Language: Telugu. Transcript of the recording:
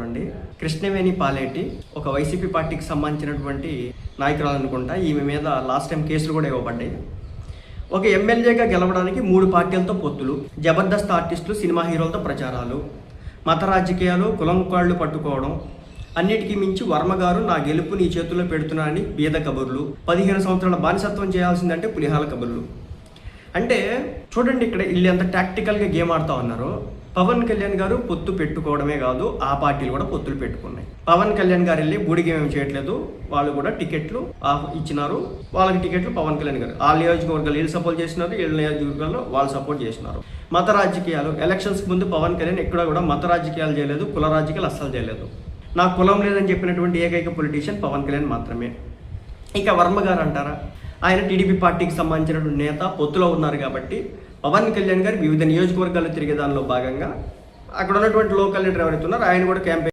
చూడండి. కృష్ణవేణి పాలేటి ఒక వైసీపీ పార్టీకి సంబంధించినటువంటి నాయకురాలు అనుకుంటా. ఈమె మీద లాస్ట్ టైం కేసులు కూడా ఇవ్వబడ్డాయి. ఒక ఎమ్మెల్యేగా గెలవడానికి 3 పార్టీలతో పొత్తులు, జబర్దస్త్ ఆర్టిస్టులు, సినిమా హీరోలతో ప్రచారాలు, మత రాజకీయాలు, కులం కాళ్ళు పట్టుకోవడం, అన్నిటికీ మించి వర్మ గారు నా గెలుపు నీ చేతుల్లో పెడుతున్నానని బీద కబుర్లు, 15 సంవత్సరాల బానిసత్వం చేయాల్సిందంటే పులిహాల కబుర్లు. అంటే చూడండి, ఇక్కడ వీళ్ళు ఎంత టాక్టికల్గా గేమ్ ఆడుతూ ఉన్నారు. పవన్ కళ్యాణ్ గారు పొత్తు పెట్టుకోవడమే కాదు, ఆ పార్టీలు కూడా పొత్తులు పెట్టుకున్నాయి. పవన్ కళ్యాణ్ గారు వెళ్ళి బూడిగేం చేయట్లేదు, వాళ్ళు కూడా టికెట్లు ఇచ్చినారు. వాళ్ళకి టికెట్లు పవన్ కళ్యాణ్ గారు ఆ నియోజకవర్గాలు వీళ్ళు సపోర్ట్ చేసినారు, వీళ్ళ నియోజకవర్గాల్లో వాళ్ళు సపోర్ట్ చేసినారు. మత రాజకీయాలు, ఎలక్షన్స్ ముందు పవన్ కళ్యాణ్ ఎక్కడ కూడా మత రాజకీయాలు చేయలేదు, కుల రాజకీయాలు అస్సలు చేయలేదు. నాకు కులం లేదని చెప్పినటువంటి ఏకైక పొలిటీషియన్ పవన్ కళ్యాణ్ మాత్రమే. ఇక వర్మ గారు అంటారా, ఆయన టీడీపీ పార్టీకి సంబంధించినటువంటి నేత, పొత్తులో ఉన్నారు కాబట్టి పవన్ కళ్యాణ్ గారు వివిధ నియోజకవర్గాలు తిరిగే దానిలో భాగంగా అక్కడ ఉన్నటువంటి లోకల్ లీడర్ ఎవరైతే ఉన్నారో ఆయన కూడా క్యాంపెయిన్